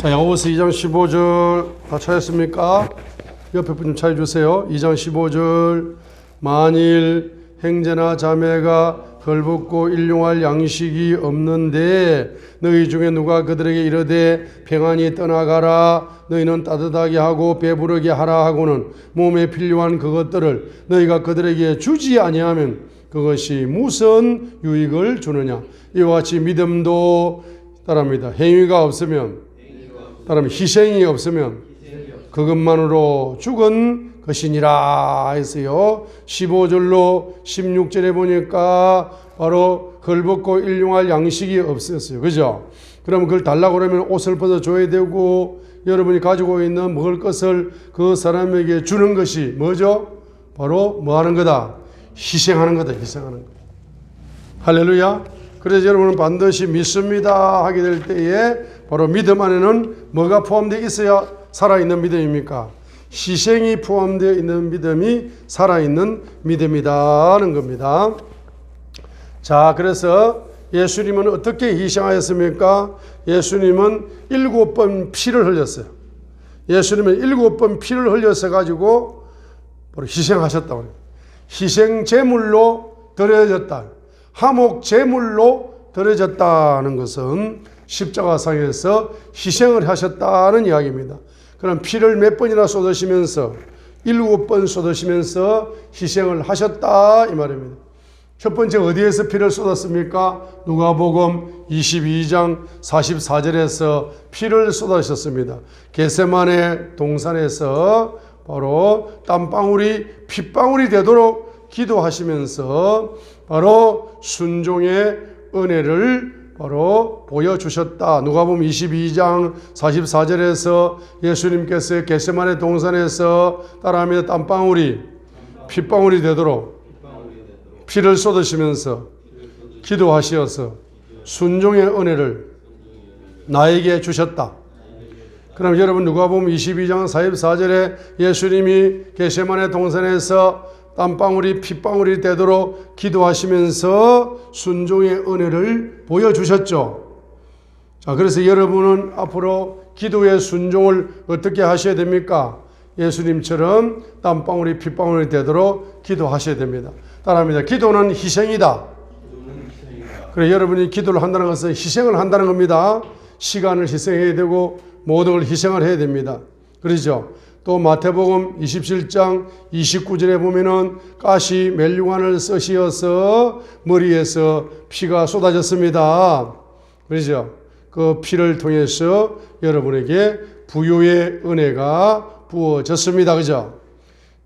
자, 야고보서 2장 15절 다 찾았습니까? 옆에 분 좀 찾아주세요. 2장 15절 만일 형제나 자매가 걸벗고 일용할 양식이 없는데 너희 중에 누가 그들에게 이르되 평안히 떠나가라 너희는 따뜻하게 하고 배부르게 하라 하고는 몸에 필요한 그것들을 너희가 그들에게 주지 아니하면 그것이 무슨 유익을 주느냐. 이와 같이 믿음도 따릅니다. 행위가 없으면 따르면 희생이 없으면 그것만으로 죽은 것이니라 했어요. 15절로 16절에 보니까 바로 걸벗고 일용할 양식이 없었어요. 그죠? 그럼 그걸 달라고 그러면 옷을 벗어줘야 되고 여러분이 가지고 있는 먹을 것을 그 사람에게 주는 것이 뭐죠? 바로 뭐 하는 거다? 희생하는 거다. 희생하는 거. 할렐루야. 그래서 여러분은 반드시 믿습니다 하게 될 때에 바로 믿음 안에는 뭐가 포함되어 있어야 살아있는 믿음입니까? 희생이 포함되어 있는 믿음이 살아있는 믿음이다는 겁니다. 자, 그래서 예수님은 어떻게 희생하였습니까? 예수님은 7번 피를 흘렸어요. 예수님은 7번 피를 흘려서 가지고 바로 희생하셨다고 해요. 희생 제물로 드려졌다. 화목 제물로 드려졌다는 것은 십자가상에서 희생을 하셨다는 이야기입니다. 그럼 피를 몇 번이나 쏟으시면서 7번 쏟으시면서 희생을 하셨다 이 말입니다. 첫 번째 어디에서 피를 쏟았습니까? 누가복음 22장 44절에서 피를 쏟으셨습니다. 겟세마네 동산에서 바로 땀방울이 핏방울이 되도록 기도하시면서 바로 순종의 은혜를 바로 보여주셨다. 누가복음 22장 44절에서 예수님께서 겟세마네 동산에서 따라하며 땀방울이 핏방울이 되도록 피를 쏟으시면서 기도하시어서 순종의 은혜를 나에게 주셨다. 그럼 여러분 누가복음 22장 44절에 예수님이 겟세마네 동산에서 땀방울이 핏방울이 되도록 기도하시면서 순종의 은혜를 보여주셨죠. 자, 그래서 여러분은 앞으로 기도의 순종을 어떻게 하셔야 됩니까? 예수님처럼 땀방울이 핏방울이 되도록 기도하셔야 됩니다. 따라합니다. 기도는 희생이다. 그래, 여러분이 기도를 한다는 것은 희생을 한다는 겁니다. 시간을 희생해야 되고 모든 걸 희생을 해야 됩니다. 그렇죠? 또 마태복음 27장 29절에 보면은 가시 멜류관을 쓰시어서 머리에서 피가 쏟아졌습니다. 그렇죠? 그 피를 통해서 여러분에게 부요의 은혜가 부어졌습니다. 그죠?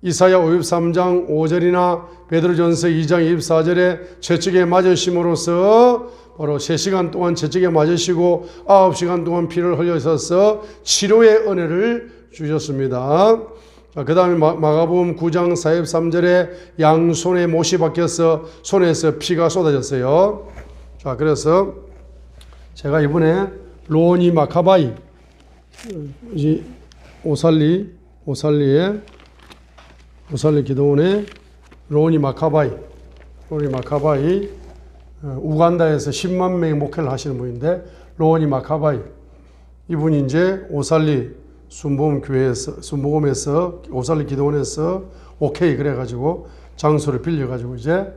이사야 53장 5절이나 베드로전서 2장 24절에 채찍에 맞으심으로써 바로 3시간 동안 채찍에 맞으시고 9시간 동안 피를 흘리셔서 치료의 은혜를 주셨습니다. 그 다음에 마가복음 9장 43절에 양손에 못이 박혀서 손에서 피가 쏟아졌어요. 자, 그래서 제가 이번에 로니 마카바이 오살리 기도원의 로니 마카바이 우간다에서 10만 명의 목회를 하시는 분인데 로니 마카바이 이분이 이제 오살리 순복음에서 오살리 기도원에서 오케이 그래가지고 장소를 빌려가지고 이제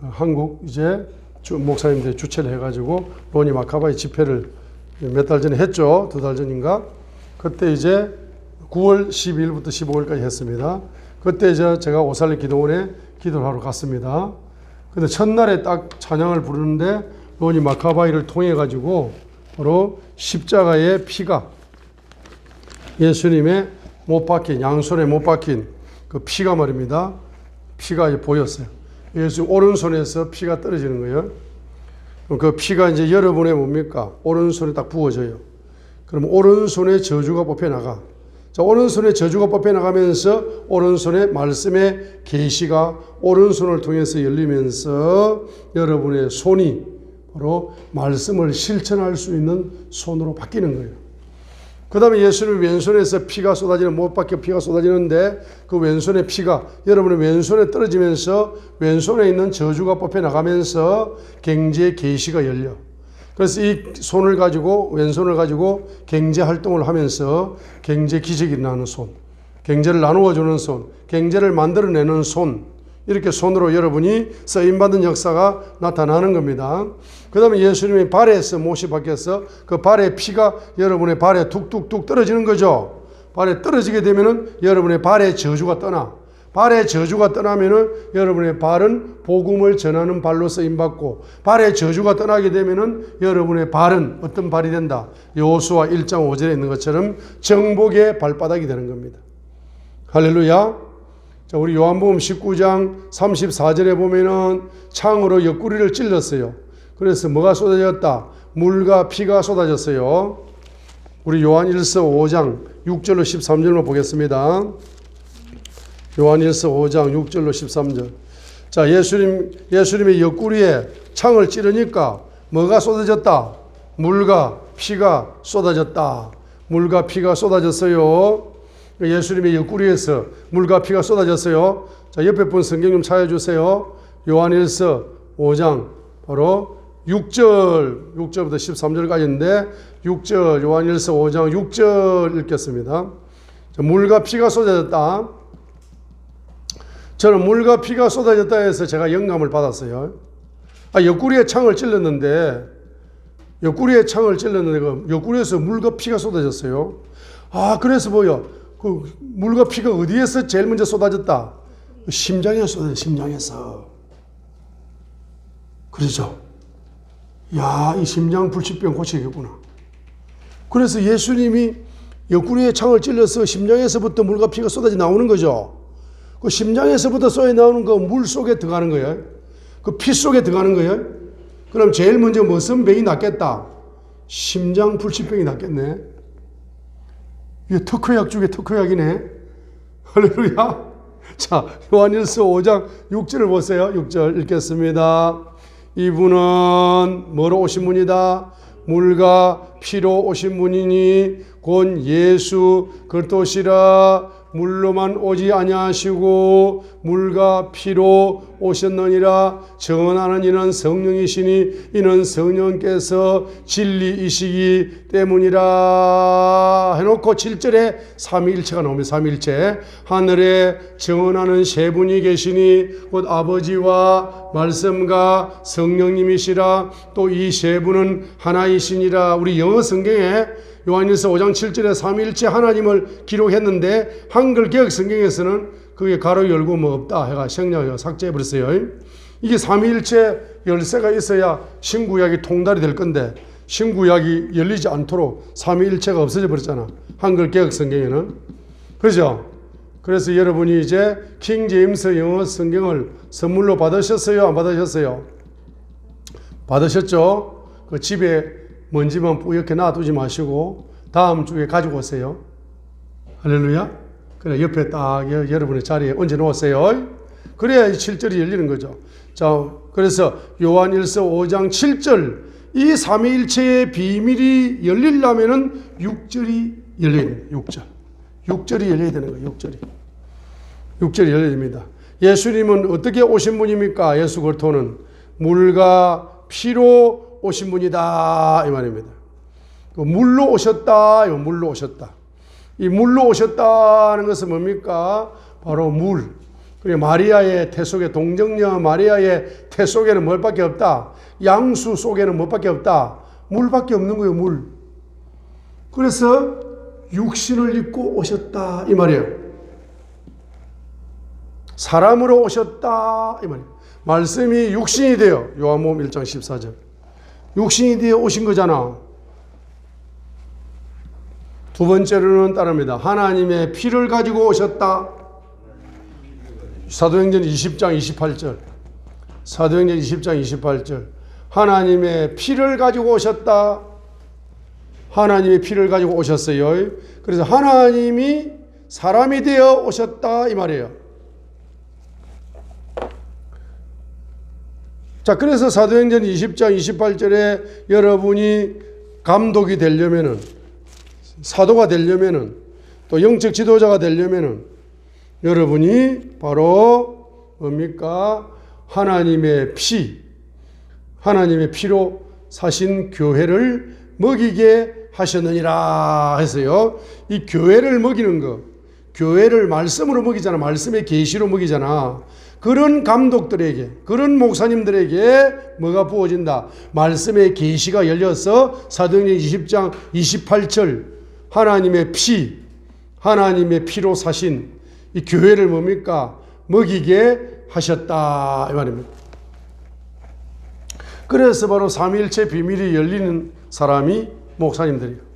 한국 이제 목사님들이 주최를 해가지고 로니 마카바이 집회를 몇 달 전에 했죠. 2달 전인가. 그때 이제 9월 12일부터 15일까지 했습니다. 그때 이제 제가 오살리 기도원에 기도를 하러 갔습니다. 근데 첫날에 딱 찬양을 부르는데 로니 마카바이를 통해 가지고 바로 십자가의 피가 예수님의 못 박힌 양손에 못 박힌 그 피가 말입니다. 피가 보였어요. 예수 오른손에서 피가 떨어지는 거예요. 그 피가 이제 여러분의 뭡니까? 오른손에 딱 부어져요. 그럼 오른손에 저주가 뽑혀 나가. 자, 오른손에 저주가 뽑혀 나가면서 오른손에 말씀의 계시가 오른손을 통해서 열리면서 여러분의 손이 바로 말씀을 실천할 수 있는 손으로 바뀌는 거예요. 그 다음에 예수님 왼손에서 피가 쏟아지는 못 박혀 피가 쏟아지는데 그 왼손의 피가 여러분의 왼손에 떨어지면서 왼손에 있는 저주가 뽑혀 나가면서 경지의 계시가 열려. 그래서 이 손을 가지고, 왼손을 가지고 경제 활동을 하면서 경제 기적이 일어나는 손, 경제를 나누어 주는 손, 경제를 만들어내는 손, 이렇게 손으로 여러분이 쓰임받은 역사가 나타나는 겁니다. 그 다음에 예수님이 발에서 못이 박혀서 그 발의 피가 여러분의 발에 툭툭툭 떨어지는 거죠. 발에 떨어지게 되면은 여러분의 발의 저주가 떠나. 발의 저주가 떠나면은 여러분의 발은 복음을 전하는 발로 쓰임받고, 발의 저주가 떠나게 되면은 여러분의 발은 어떤 발이 된다? 여호수아 1장 5절에 있는 것처럼 정복의 발바닥이 되는 겁니다. 할렐루야. 자, 우리 요한복음 19장 34절에 보면은 창으로 옆구리를 찔렀어요. 그래서 뭐가 쏟아졌다? 물과 피가 쏟아졌어요. 우리 요한일서 5장 6절로 13절만 보겠습니다. 요한일서 5장 6절로 13절. 자, 예수님의 옆구리에 창을 찌르니까 뭐가 쏟아졌다? 물과 피가 쏟아졌다. 물과 피가 쏟아졌어요. 예수님의 옆구리에서 물과 피가 쏟아졌어요. 자, 옆에 분 성경 좀 찾아주세요. 요한일서 5장 바로 6절부터 13절까지인데 6절, 요한일서 5장 6절 읽겠습니다. 자, 물과 피가 쏟아졌다. 저는 물과 피가 쏟아졌다 해서 제가 영감을 받았어요. 옆구리에 창을 찔렀는데 그 옆구리에서 물과 피가 쏟아졌어요. 그래서 뭐요? 그 물과 피가 어디에서 제일 먼저 쏟아졌다? 심장에서 쏟아졌어요. 심장에서. 그렇죠? 야, 이 심장 불치병 고치겠구나. 그래서 예수님이 옆구리에 창을 찔러서 심장에서부터 물과 피가 쏟아져 나오는 거죠. 그 심장에서부터 쏟아 나오는 그 물 속에 들어가는 거예요. 그 피 속에 들어가는 거예요. 그럼 제일 먼저 무슨 병이 낫겠다? 심장 불치병이 낫겠네. 이게 특효약 중에 특효약이네. 할렐루야. 자, 요한일서 5장 6절을 보세요. 6절 읽겠습니다. 이분은 뭐로 오신 분이다? 물과 피로 오신 분이니 곧 예수 그리스도시라. 물로만 오지 아니하시고 물과 피로 오셨느니라. 전하는 이는 성령이시니 이는 성령께서 진리이시기 때문이라 해놓고 7절에 삼위일체가 나옵니다. 삼위일체. 하늘에 전하는 세 분이 계시니 곧 아버지와 말씀과 성령님이시라. 또 이 세 분은 하나이시니라. 우리 영어 성경에 요한일서 5장 7절에 삼위일체 하나님을 기록했는데 한글 개역 성경에서는 그게 가로 열고 뭐 없다 해가 생략해서 삭제해버렸어요. 이게 삼위일체 열쇠가 있어야 신구약이 통달이 될 건데 신구약이 열리지 않도록 삼위일체가 없어져 버렸잖아. 한글 개역 성경에는. 그죠? 그래서 여러분이 이제 킹 제임스 영어 성경을 선물로 받으셨어요? 안 받으셨어요? 받으셨죠? 그 집에 먼지만 뿌옇게 놔두지 마시고 다음 주에 가지고 오세요. 할렐루야. 그래 옆에 딱 여러분의 자리에 얹어 놓으세요. 그래야 이 7절이 열리는 거죠. 자, 그래서 요한일서 5장 7절 이 삼위일체의 비밀이 열리려면은 6절이 열려야 돼요. 6절이 열려야 되는 거예요. 6절이 열려야 됩니다. 예수님은 어떻게 오신 분입니까? 예수 그리스도는 물과 피로 오신 분이다 이 말입니다. 물로 오셨다. 물로 오셨다. 이 물로 오셨다는 것은 뭡니까? 바로 물. 그리고 마리아의 태 속에 동정녀 마리아의 태 속에는 뭘밖에 없다. 양수 속에는 뭘밖에 없다. 물밖에 없는 거예요. 물. 그래서 육신을 입고 오셨다 이 말이에요. 사람으로 오셨다 이 말이에요. 말씀이 육신이 돼요. 요한복음 1장 14절. 육신이 되어 오신 거잖아. 두 번째로는 따릅니다. 하나님의 피를 가지고 오셨다. 사도행전 20장 28절. 사도행전 20장 28절. 하나님의 피를 가지고 오셨다. 하나님의 피를 가지고 오셨어요. 그래서 하나님이 사람이 되어 오셨다 이 말이에요. 자, 그래서 사도행전 20장 28절에 여러분이 감독이 되려면은, 사도가 되려면은, 또 영적 지도자가 되려면은, 여러분이 바로 뭡니까? 하나님의 피로 사신 교회를 먹이게 하셨느니라 했어요. 이 교회를 먹이는 거, 교회를 말씀으로 먹이잖아. 말씀의 계시로 먹이잖아. 그런 감독들에게, 그런 목사님들에게 뭐가 부어진다? 말씀의 계시가 열려서 사도행전 20장 28절 하나님의 피, 하나님의 피로 사신 이 교회를 뭡니까? 먹이게 하셨다 이 말입니다. 그래서 바로 삼위일체 비밀이 열리는 사람이 목사님들이에요.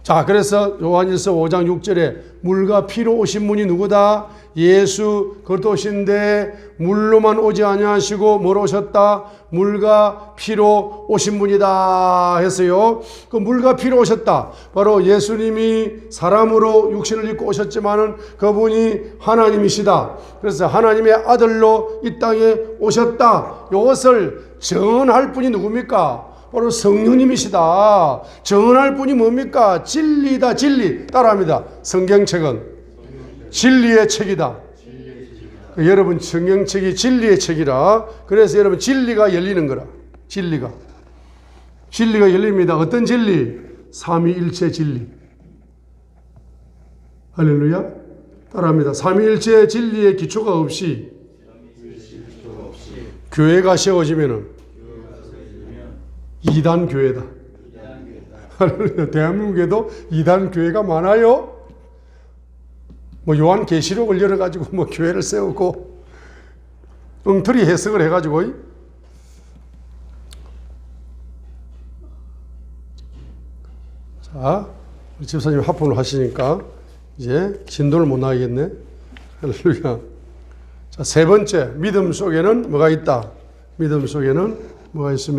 자, 그래서 요한일서 5장 6절에 물과 피로 오신 분이 누구다? 예수 그리스도 오신데 물로만 오지 아니하시고 뭐로 오셨다? 물과 피로 오신 분이다 했어요. 그 물과 피로 오셨다. 바로 예수님이 사람으로 육신을 입고 오셨지만은 그분이 하나님이시다. 그래서 하나님의 아들로 이 땅에 오셨다. 이것을 전할 분이 누굽니까? 바로 성령님이시다. 정언할 분이 뭡니까? 진리다. 진리. 따라합니다. 성경책은 진리의 책이다. 여러분 성경책이 진리의 책이라. 그래서 여러분 진리가 열리는 거라. 진리가 열립니다. 어떤 진리? 삼위일체 진리. 할렐루야. 따라합니다. 삼위일체 진리의 기초가 없이 교회가 세워지면은 이단 교회다. 대한민국에도 이단 교회가 많아요. 뭐 요한계시록을 열어가지고 뭐 교회를 세우고 엉터리 해석을 해가지고. 자, 우리 집사님 하품을 하시니까 이제 진도를 못 나가겠네. 할렐루야. 자, 세 번째, 믿음 속에는 뭐가 있다? 믿음 속에는 뭐가 있습니까?